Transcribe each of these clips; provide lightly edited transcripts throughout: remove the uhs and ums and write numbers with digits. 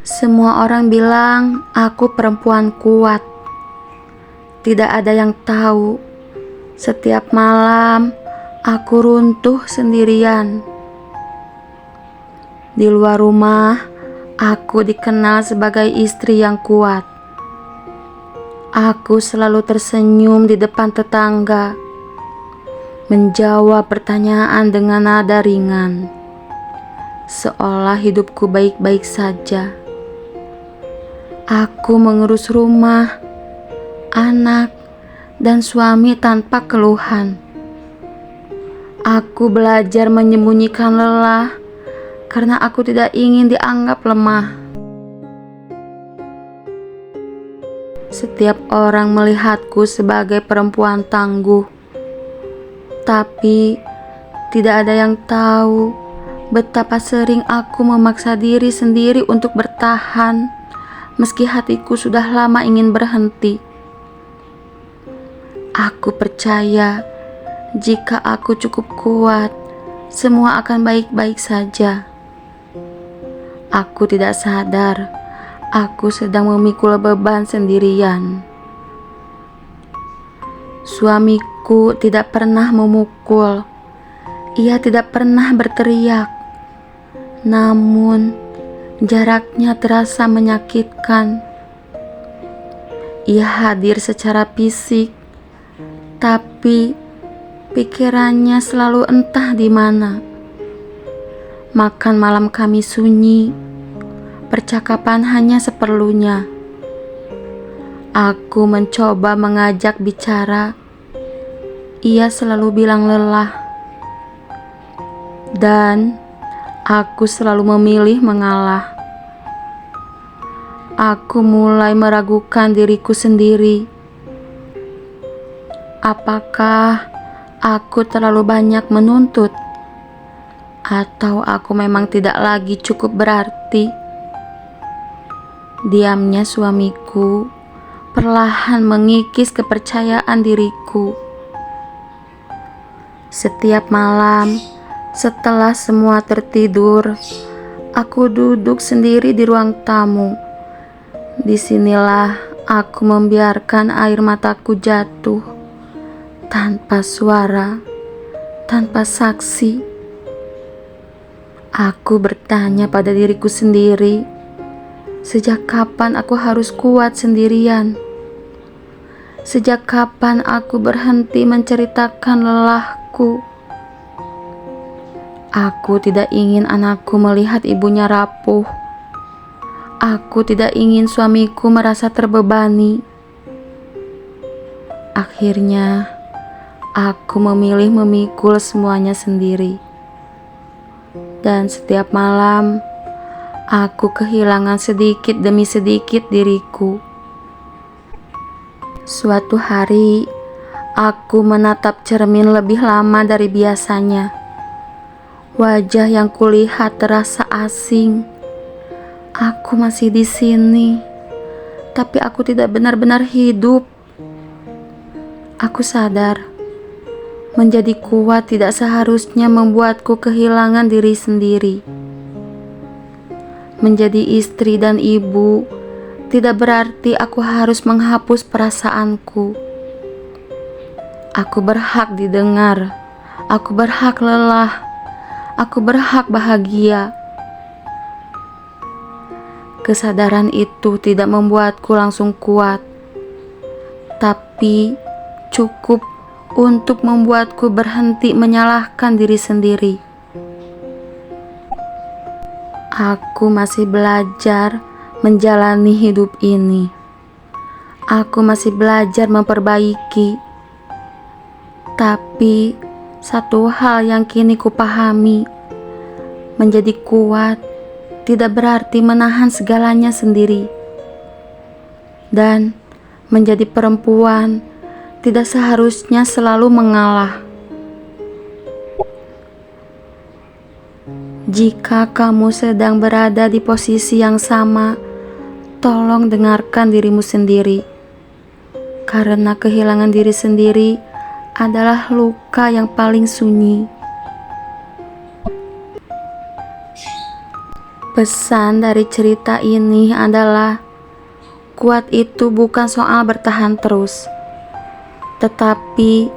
Semua orang bilang aku perempuan kuat. Tidak ada yang tahu, setiap malam aku runtuh sendirian. Di luar rumah, aku dikenal sebagai istri yang kuat. Aku selalu tersenyum di depan tetangga, menjawab pertanyaan dengan nada ringan, seolah hidupku baik-baik saja. Aku mengurus rumah, anak, dan suami tanpa keluhan. Aku belajar menyembunyikan lelah karena aku tidak ingin dianggap lemah. Setiap orang melihatku sebagai perempuan tangguh, tapi tidak ada yang tahu betapa sering aku memaksa diri sendiri untuk bertahan, meski hatiku sudah lama ingin berhenti. Aku percaya jika aku cukup kuat, semua akan baik-baik saja. Aku tidak sadar, aku sedang memikul beban sendirian. Suamiku tidak pernah memukul, ia tidak pernah berteriak. Namun, jaraknya terasa menyakitkan. Ia hadir secara fisik, tapi pikirannya selalu entah di mana. Makan malam kami sunyi, percakapan hanya seperlunya. Aku mencoba mengajak bicara, ia selalu bilang lelah. Dan aku selalu memilih mengalah. Aku mulai meragukan diriku sendiri. Apakah aku terlalu banyak menuntut? Atau aku memang tidak lagi cukup berarti? Diamnya suamiku perlahan mengikis kepercayaan diriku. Setiap malam, setelah semua tertidur, aku duduk sendiri di ruang tamu. Disinilah aku membiarkan air mataku jatuh, tanpa suara, tanpa saksi. Aku bertanya pada diriku sendiri, sejak kapan aku harus kuat sendirian? Sejak kapan aku berhenti menceritakan lelahku? Aku tidak ingin anakku melihat ibunya rapuh. Aku tidak ingin suamiku merasa terbebani. Akhirnya, aku memilih memikul semuanya sendiri. Dan setiap malam, aku kehilangan sedikit demi sedikit diriku. Suatu hari, aku menatap cermin lebih lama dari biasanya. Wajah yang kulihat terasa asing. Aku masih di sini, tapi aku tidak benar-benar hidup. Aku sadar, menjadi kuat tidak seharusnya membuatku kehilangan diri sendiri. Menjadi istri dan ibu tidak berarti aku harus menghapus perasaanku. Aku berhak didengar, aku berhak lelah, aku berhak bahagia. Kesadaran itu tidak membuatku langsung kuat, tapi cukup untuk membuatku berhenti menyalahkan diri sendiri. Aku masih belajar menjalani hidup ini. Aku masih belajar memperbaiki. Tapi satu hal yang kini kupahami, menjadi kuat tidak berarti menahan segalanya sendiri. Dan menjadi perempuan tidak seharusnya selalu mengalah. Jika kamu sedang berada di posisi yang sama, tolong dengarkan dirimu sendiri. Karena kehilangan diri sendiri adalah luka yang paling sunyi. Pesan dari cerita ini adalah kuat itu bukan soal bertahan terus, tetapi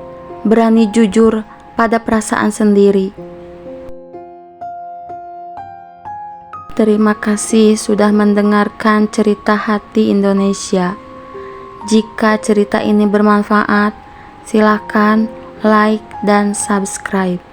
berani jujur pada perasaan sendiri. Terima kasih sudah mendengarkan cerita hati Indonesia. Jika cerita ini bermanfaat, silakan like dan subscribe.